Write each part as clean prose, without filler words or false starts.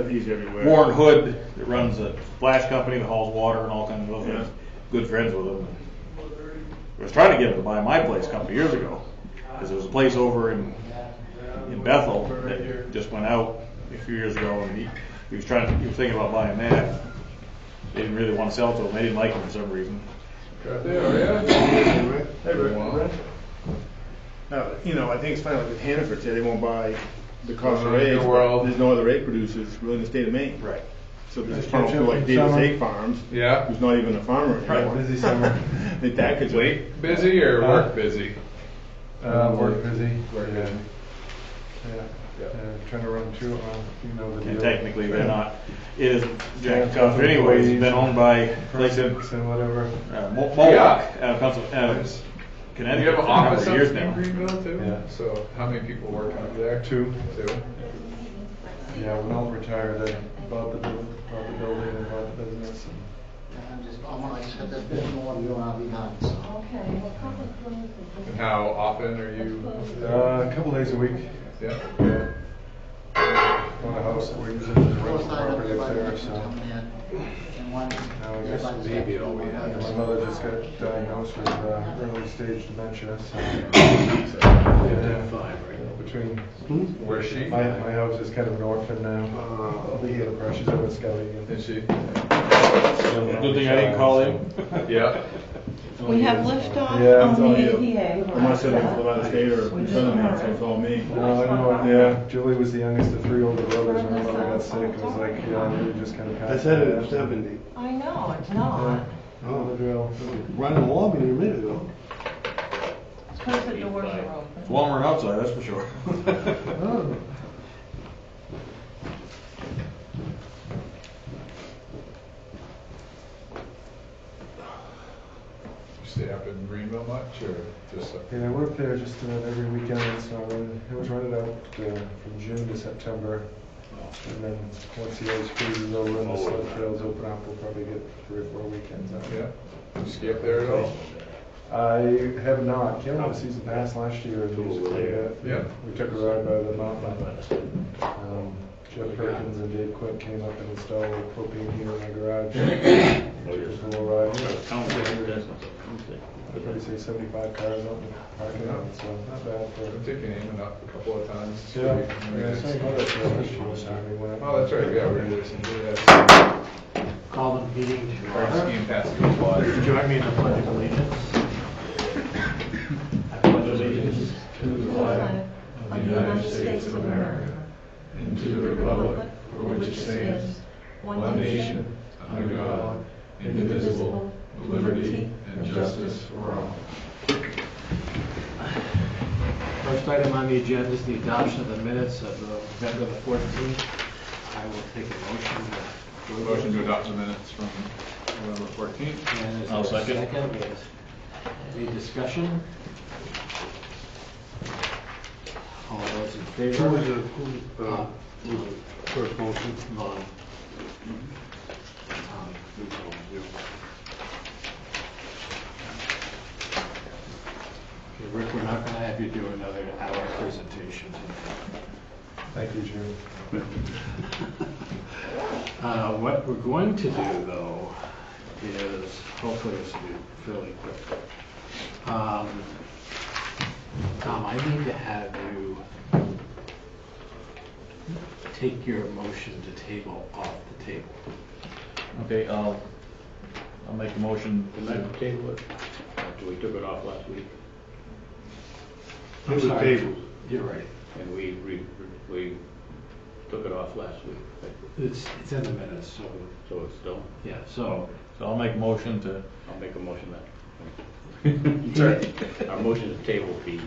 He's everywhere. Warren Hood, that runs a flash company that hauls water and all kinds of other things. Good friends with him. I was trying to get him to buy my place a couple of years ago, because there was a place over in Bethel that just went out a few years ago, and he was thinking about buying that. They didn't really want to sell it to him. They didn't like him for some reason. Hey, Rick. You know, I think it's fine. Like with Hannaford said, they won't buy the cost of eggs. There's no other egg producers really in the state of Maine. Right. So there's a farm like Davis Egg Farms. Yeah. Who's not even a farmer anymore. Right, busy summer. I think that could Late busy or work busy? Work busy. Work Yeah. busy. Yeah. Trying to run two, you know the deal. And technically, they're not. It is Jack Comfort anyways. It's been owned by, like I said, and whatever. Mohawk out of Pennsylvania. You Connecticut have an for a number office of up years in now. Greenville too? Yeah. So how many people work out there? Two. Two. Yeah, when I'll retire, I bought the building and bought the business. I just got this bit more to do and I'll be done, so. Okay, well, public roads. And how often are you? A couple days a week. Yeah. Yeah. On a house that we're using as a rental First time property up everybody there, was so. coming in, and one. Now I guess maybe all we have. My mother just got diagnosed with early stage dementia, so. Between Where's she? my house is kind of an orphan now. Lee had a pressure, she's over at Skelly. Is she? Good thing I didn't call him. Yeah. We have liftoff Yeah, on it's the all you. APA. I'm not sitting for the state or Southern Maine, so it's all me. No, I know, yeah, Julie was the youngest of three older brothers, and her mother got sick, it was like, yeah, we just kind of passed. I said it was that. 70. I know, it's not. Oh, the drill. Running a Albany a minute ago. It's because the doors are open. It's warmer outside, that's for sure. Oh. You stay up in Greenville much or just up? Yeah, I worked there just about every weekend, so it was rented out from June to September. And then once the ice freezes over and the sled trails open up, we'll probably get 3 or 4 weekends out. Yeah. You ski up there at all? I have not. Came on a season pass last year and used to play that. Yeah. We took a ride by the mountain. Jeff Perkins and Dave Quint came up and installed propane heater in my garage. Took us a little ride. I'd probably say 75 cars out in the parking lot, so not bad for. I think your name went up a couple of times. Yeah, I sang about it for last year one time. We went up. Oh, that's right. Yeah, we were listening to that. Call the meeting to Our order. skiing pass water. Join me in the pledge of allegiance. I pledge allegiance to the flag Of the United States of America. And to the republic for which it stands, one nation, under God, indivisible, with liberty and justice for all. First item on the agenda is the adoption of the minutes of November the 14th. I will take a motion. Motion to adopt the minutes from November 14th. And is I'll there a second. Yes. Any discussion? All those in favor? Who was the first motion? Vaughn. Okay, Rick, we're not going to have you do another hour presentation. Thank you, Jim. What we're going to do, though, is hopefully this will be fairly quick. Tom, I need to have you take your motion to table off the table. Okay, I'll make a motion. Table it after we took it off last week, It was sorry. tabled. You're right. and we took it off last week, It's in the minutes, so, so it's still, yeah, so. So I'll make a motion to. I'll make a motion that. Sorry. Our motion to table be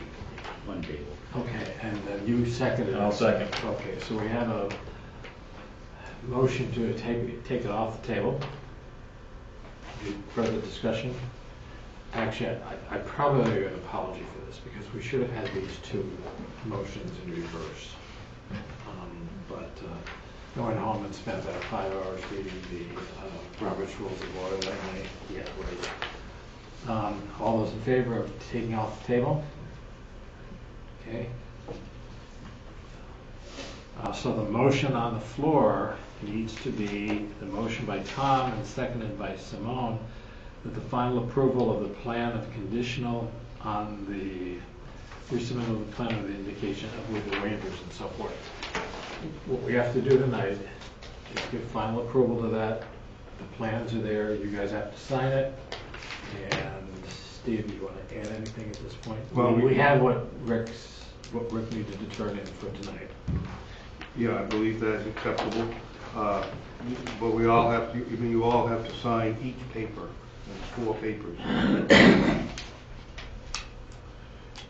one table. Okay, and then you seconded it. I'll second. Okay, so we have a motion to take it off the table. Any further discussion? Actually, I probably owe you an apology for this because we should have had these two motions in reverse. But going home and spent about 5 hours reading the Robert's Rules of Order that night. Yeah, right. All those in favor of taking off the table? Okay. So the motion on the floor needs to be the motion by Tom and seconded by Simone, that the final approval of the plan of conditional on the resubmittal of the plan of the indication of with the waivers and so forth. What we have to do tonight is give final approval to that. The plans are there, you guys have to sign it. And Steve, do you want to add anything at this point? Well, we have what Rick needed to turn in for tonight. Yeah, I believe that is acceptable. But we all have to, you all have to sign each paper. There's 4 papers.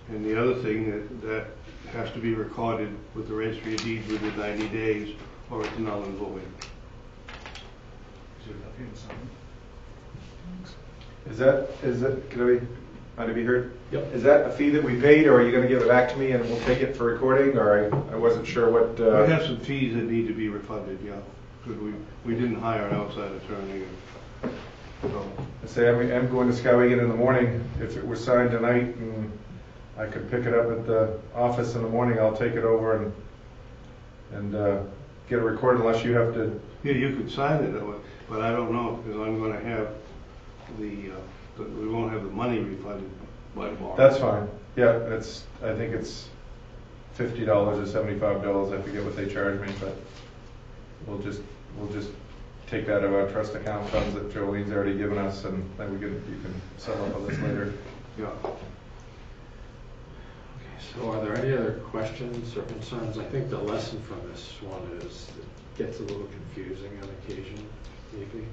And the other thing that has to be recorded with the registry of deeds within 90 days, or it's null and void. Is that, can I be heard? Yep. Is that a fee that we paid, or are you gonna give it back to me and we'll take it for recording, or I wasn't sure what, We have some fees that need to be refunded, yeah, because we didn't hire an outside attorney. So, I say I'm going to Skowhegan in the morning. If it was signed tonight and I could pick it up at the office in the morning, I'll take it over and get it recorded unless you have to. yeah, you could sign it, but I don't know, because I'm gonna have we won't have the money refunded by tomorrow. That's fine. Yeah, I think it's $50 or $75. I forget what they charge me, but we'll just take that out of our trust account funds that Jolene's already given us, and then you can settle up on this later. Yeah. Okay, so are there any other questions or concerns? I think the lesson from this one is it gets a little confusing on occasion, maybe.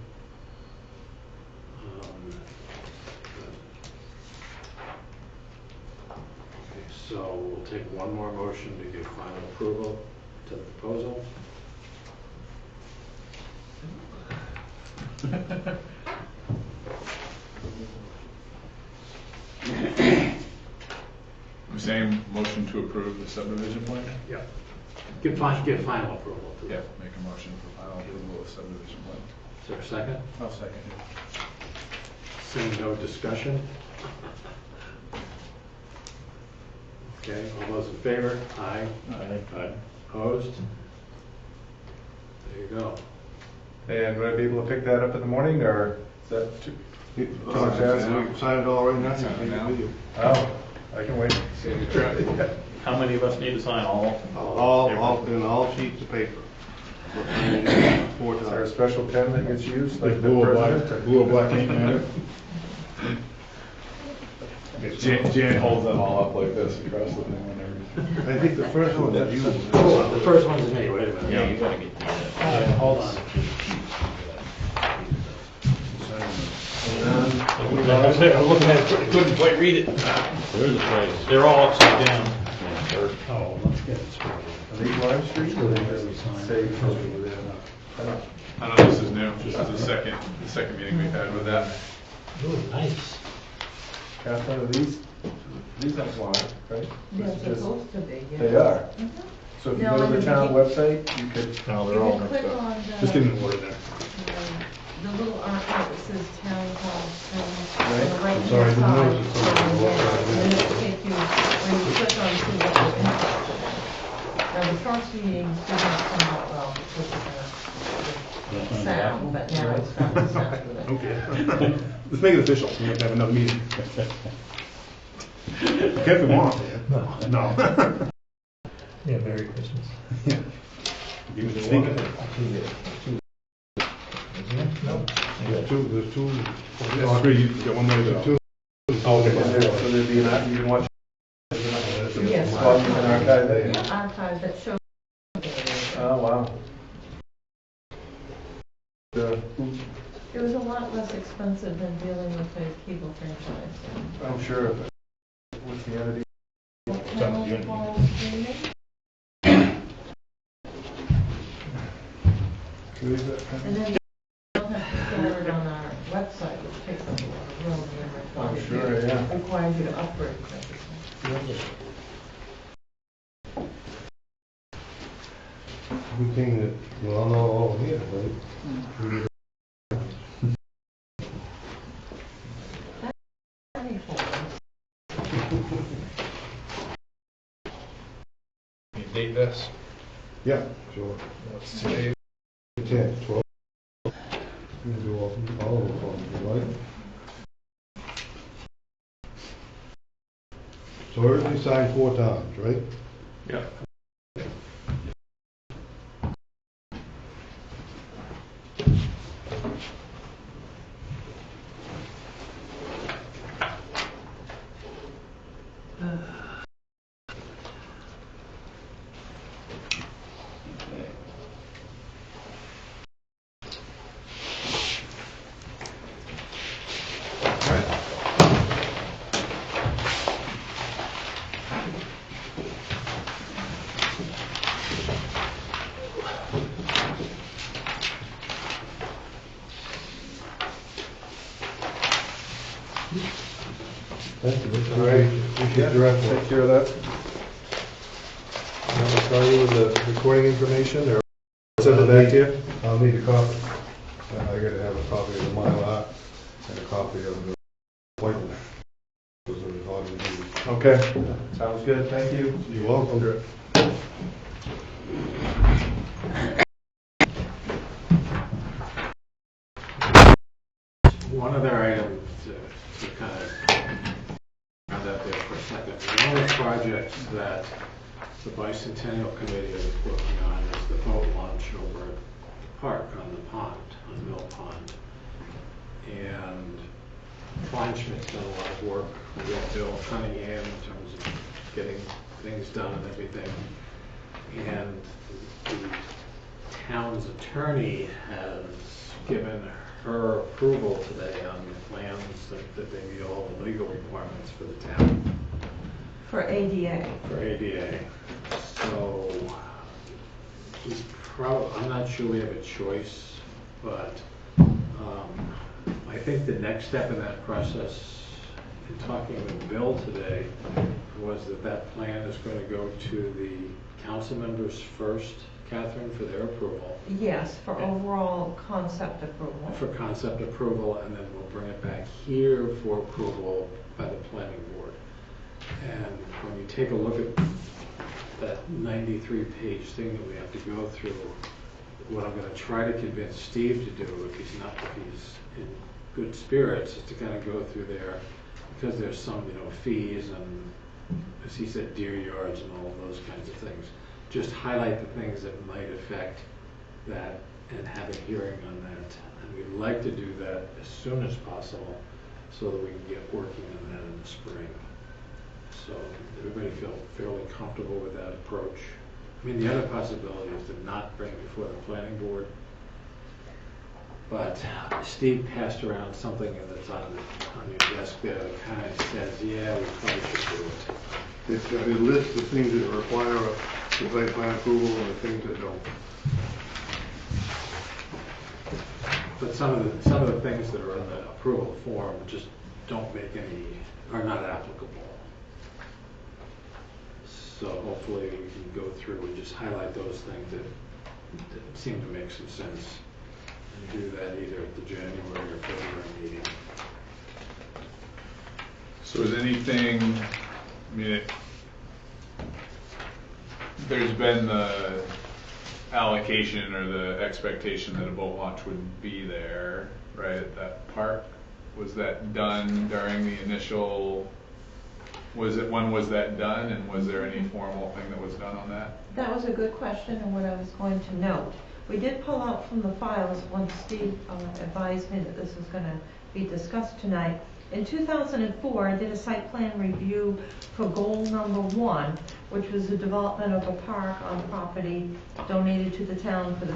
Okay, so we'll take one more motion to give final approval to the proposal. Same motion to approve the subdivision plan? Yeah. Give final approval to Yeah, that. make a motion for final approval of subdivision plan. Is there a second? I'll second it. Seeing no discussion? Okay, all those in favor? Aye. Aye. Opposed? There you go. And would I be able to pick that up in the morning, or is that too much to ask? Sign it all right now. Sign it now. Oh, I can wait. Save the trip. How many of us need to sign all? All sheets of paper. 4 Is there a times. special pen that gets used, like the Blue or president? black, blue or black ain't matter. Jan holds them all up like this across the thing whenever. I think the first one that you. The first one's me, wait a minute. Yeah, you gotta get these. Hold on. I'm looking at it, couldn't quite read it. There's a place. They're all upside down. Oh, let's get it straight. Are these Lime Street, or they just say from within? I know this is new, this is the second meeting we've had with that. Ooh, nice. Catherine, are these are Lime, right? They're This is just- supposed to be, yeah. They are. Mhm. So if you No, go to I the mean, town you- website, you could, No, You they're all can mixed click up. on Just give me the word there. the little article that says town hall, on Right. the right hand sorry, I side. didn't notice it. And then it'll take you, when you click on to what you're interested in. Now, the first meeting didn't come out well because of the sound, but now it's got the sound with it. Okay. Let's make it official. We have to have another meeting. Okay, if we want. No. Yeah, Merry Christmas. Sneak it. There's two. There's 3, you got one more to go. so there'd be an, you can watch. Yes. Well, you can archive it. Archive that shows. Oh, wow. It was a lot less expensive than dealing with the cable franchise. I'm sure. What's the entity? Channel Ball Streaming? And then you don't have to store it on our website, which takes up a lot of room. I'm sure, yeah. Requires you to upgrade everything. Good thing that we all know all here, right? Funny for us. Can you date this? Yeah, sure. That's today. 10, 12. You can do all of them for me, if you like. So everybody signed 4 times, right? Yeah. Thank you. All right. Appreciate your effort. Take care of that. I'm gonna tell you with the recording information, or send it back to you. I'll need a copy. I gotta have a copy of the Mylar and a copy of the appointment. Those are the order to do. Okay, sounds good, thank you. You're welcome. One other item to kind of round out there for a second. One of the projects that the Bicentennial Committee is working on is the boat launch over at the park on the pond, on Mill Pond. And Kleinschmidt's done a lot of work with Bill Cunningham in terms of getting things done and everything. And the town's attorney has given her approval today on the plans that they meet all the legal requirements for the town. For ADA. For ADA. So I'm not sure we have a choice, but I think the next step in that process, in talking with Bill today, was that plan is going to go to the council members first, Catherine, for their approval. Yes, for overall concept approval. For concept approval, and then we'll bring it back here for approval by the planning board. And when you take a look at that 93-page thing that we have to go through, what I'm going to try to convince Steve to do, if he's in good spirits, is to kind of go through there, because there's some, fees and, as he said, deer yards and all of those kinds of things. Just highlight the things that might affect that and have a hearing on that. And we'd like to do that as soon as possible so that we can get working on that in the spring. So everybody feel fairly comfortable with that approach. I mean, the other possibility is to not bring it before the planning board. But Steve passed around something that's on your desk there that kind of says, yeah, we probably should do it. It's a list of things that require a site plan approval and the things that don't. But some of the things that are in the approval form just are not applicable. So hopefully we can go through and just highlight those things that seem to make some sense, and do that either at the January or February meeting. So is anything, there's been the allocation or the expectation that a boat launch would be there, right, at that park. Was that done during the initial, when was that done, and was there any formal thing that was done on that? That was a good question, and what I was going to note. We did pull out from the files once Steve advised me that this was going to be discussed tonight. In 2004, I did a site plan review for goal number 1, which was the development of a park on property donated to the town from the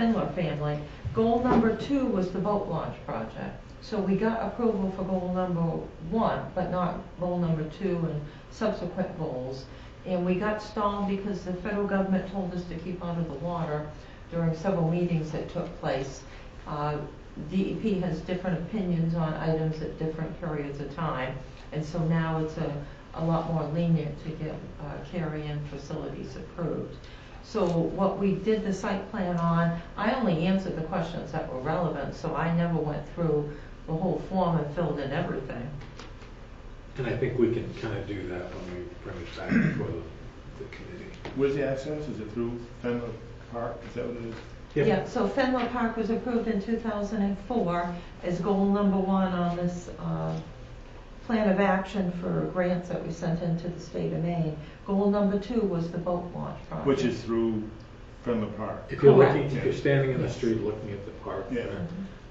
Fendler family. Goal number 2 was the boat launch project. So we got approval for goal number 1, but not goal number 2 and subsequent goals. And we got stalled because the federal government told us to keep out of the water during several meetings that took place. DEP has different opinions on items at different periods of time, and so now it's a lot more lenient to get carry-in facilities approved. So what we did the site plan on, I only answered the questions that were relevant, so I never went through the whole form and filled in everything. And I think we can kind of do that when we bring it back before the the committee. Where's the access? Is it through Fenway Park? Is that what it is? Yeah, so Fenway Park was approved in 2004 as goal number 1 on this plan of action for grants that we sent into the state of Maine. Goal number 2 was the boat launch project. Which is through Fenway Park. If you're Correct. looking, if you're standing in the Yes. street looking at the park, Yeah. there,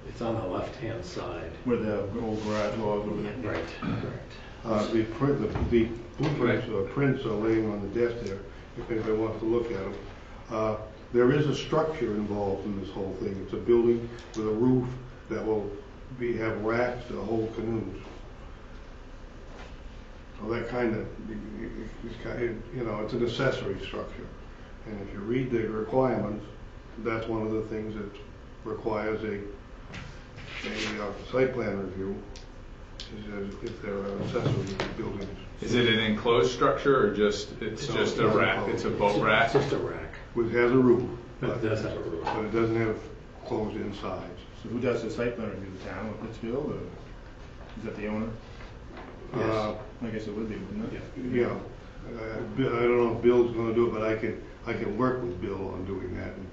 it's on the left-hand side. Where the old garage was over there. Right, correct. The blueprints or prints are laying on the desk there, if anybody wants to look at them. There is a structure involved in this whole thing. It's a building with a roof that will have racks to hold canoes. So that kind of, it's an accessory structure. And if you read the requirements, that's one of the things that requires a site plan review, is if there are accessory buildings. Is it an enclosed structure or just a rack? It's a boat rack? It's just a rack, Which has a roof, but it does have a roof. but it doesn't have closed-in sides. So who does the site plan review? The town of Pittsfield, or is that the owner? Yes. I guess it would be, wouldn't it? Yeah, I don't know if Bill's gonna do it, but I can work with Bill on doing that and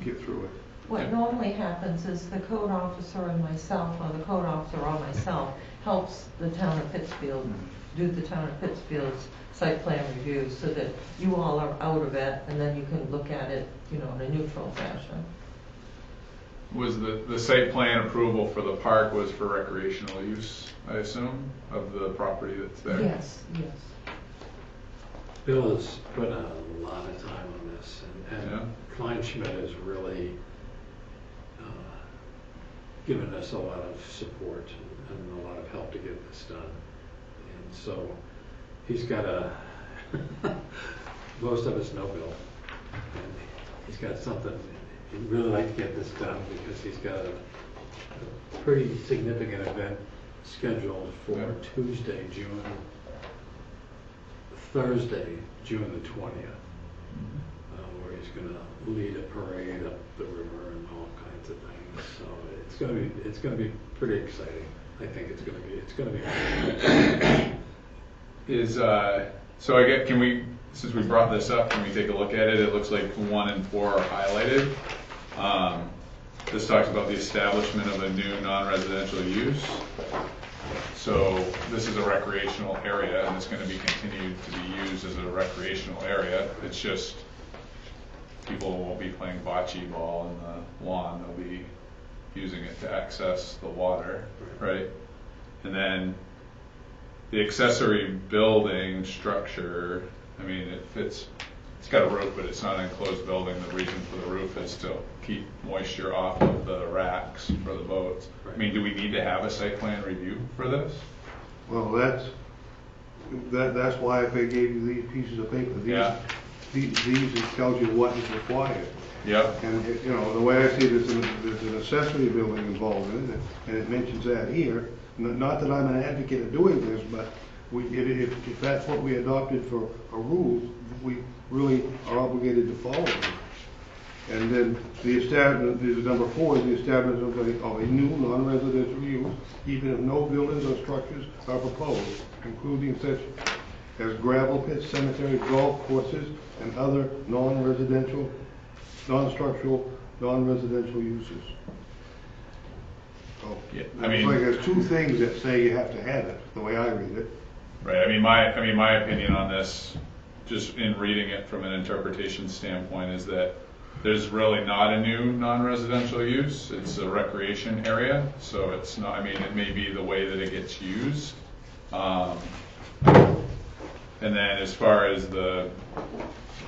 get through it. What normally happens is the code officer and myself, or the code officer or myself, helps the town of Pittsfield do the town of Pittsfield's site plan review so that you all are out of it and then you can look at it, in a neutral fashion. Was the site plan approval for the park was for recreational use, I assume, of the property that's there? Yes. Bill has put a lot of time on this, and Yeah. Klein Schmidt has really given us a lot of support and a lot of help to get this done. And so he's got most of us know Bill, and he's got something, he'd really like to get this done because he's got a pretty significant event scheduled for Thursday, June the 20th, where he's going to lead a parade up the river and all kinds of things. So it's going to be pretty exciting. I think it's going to be. So I get, since we brought this up, can we take a look at it? It looks like 1 and 4 are highlighted. This talks about the establishment of a new non-residential use. So this is a recreational area, and it's going to be continued to be used as a recreational area. It's just people won't be playing bocce ball in the lawn. They'll be using it to access the water, right? And then the accessory building structure, I mean, it's got a roof, but it's not an enclosed building. The reason for the roof is to keep moisture off of the racks for the boats. I mean, do we need to have a site plan review for this? Well, that's why I gave you these pieces of paper. These it tells you what is required. Yep. And the way I see it, there's an accessory building involved in it, and it mentions that here. Not that I'm an advocate of doing this, but if that's what we adopted for a rule, we really are obligated to follow it. And then number 4 is the establishment of a new non-residential use, even if no buildings or structures are proposed, including such as gravel pits, cemeteries, golf courses, and other non-residential, non-structural, non-residential uses. So, Yeah, it's like there's 2 things that say you have to have it, the way I read it. Right. My opinion on this, just in reading it from an interpretation standpoint, is that there's really not a new non-residential use. It's a recreation area, so it's not. I mean, it may be the way that it gets used. And then as far as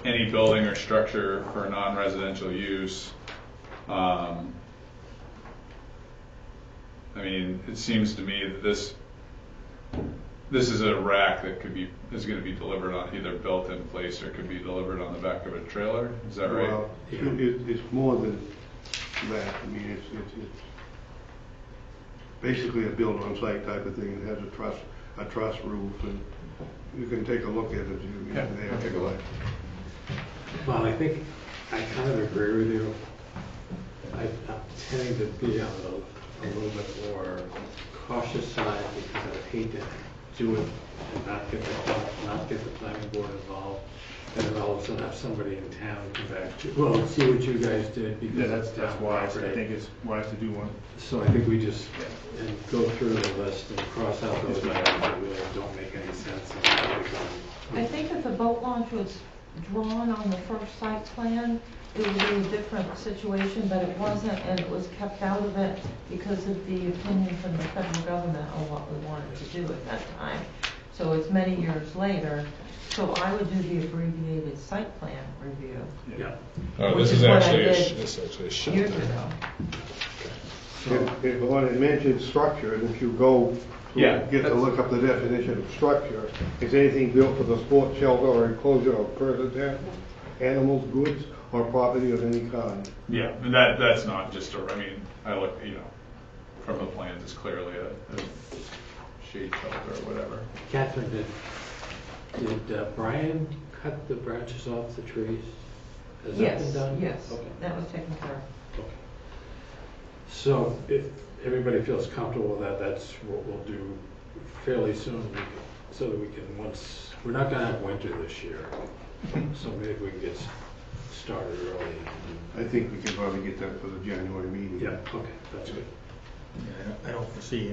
any building or structure for non-residential use, I mean, it seems to me that this is a rack that is going to be delivered on, either built in place or could be delivered on the back of a trailer. Is that right? Well, it's more than that. I mean, it's basically a build-on-site type of thing. It has a truss roof, and you can take a look at it. Yeah, take a look. Well, I think I kind of agree with you. I'm tending to be on a little bit more cautious side because I hate to do it and not get the planning board involved, and then all of a sudden have somebody in town come back to, well, see what you guys did because Yeah, it's that's town wise. I property. think it's wise to do one. So I think we just, and go through the list and cross out those items that really don't make any sense. And I think if the boat launch was drawn on the first site plan, it would be a different situation, but it wasn't, and it was kept out of it because of the opinion from the federal government on what we wanted to do at that time. So it's many years later, so I would do the abbreviated site plan review. Yeah. Oh, Which this is is what I actually, did this is actually a Years shelter. ago. If when it mentions structure, and if you go Yeah, to get to look up the definition of structure, is anything built for the sports shelter or enclosure of persons, animals, goods, or property of any kind? Yeah, and that's not just I mean, I look, from the plans, it's clearly a shade shelter or whatever. Catherine, did Brian cut the branches off the trees? Has that been Yes, done? yes, Okay. that was taken care of. Okay. So if everybody feels comfortable with that, that's what we'll do fairly soon, so that we can, we're not gonna have winter this year, so maybe we can get started early. I think we can probably get that for the January meeting. Yeah, okay, that's good. Yeah, I don't foresee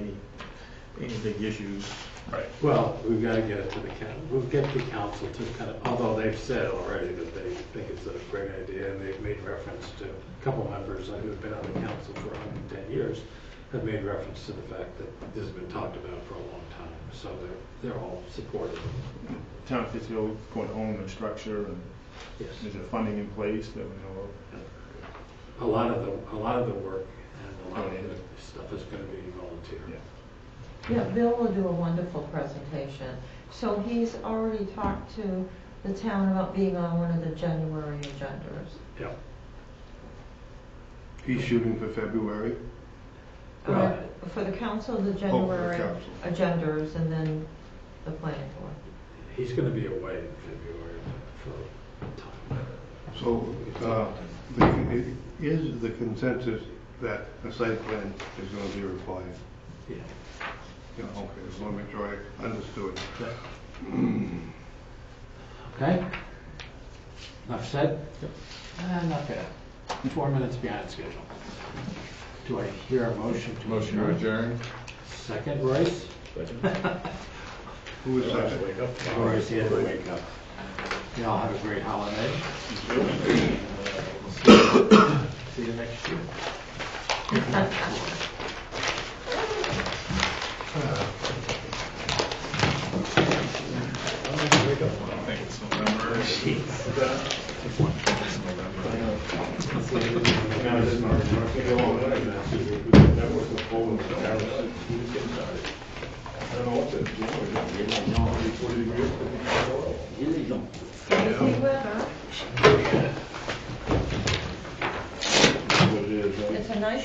any big issues. Right. Well, we've got to get it to the we'll get the council to kind of, although they've said already that they think it's a great idea, and they've made reference to, a couple members who have been on the council for 110 years have made reference to the fact that this has been talked about for a long time, so they're all supportive. Town of Pittsfield going to own the structure, and Yes. is there funding in place that we know of? A lot of the work and a lot of the stuff is going to be volunteer. Yeah. Yeah, Bill will do a wonderful presentation. So he's already talked to the town about being on one of the January agendas. Yeah. He's shooting for February. Right. For the council, the the January council. agendas, and then the planning board. He's going to be away in February for a time. So, is the consensus that a site plan is going to be required? Yeah. Yeah, okay, just want to make sure I understood. Okay? Enough said? Not bad. 4 minutes behind schedule. Do I hear a motion to Motion to adjourn. Second, Royce? Who is second? Royce, he had to wake up. You all have a great holiday. See you next year. I think it's November. Crazy weather. It's a nice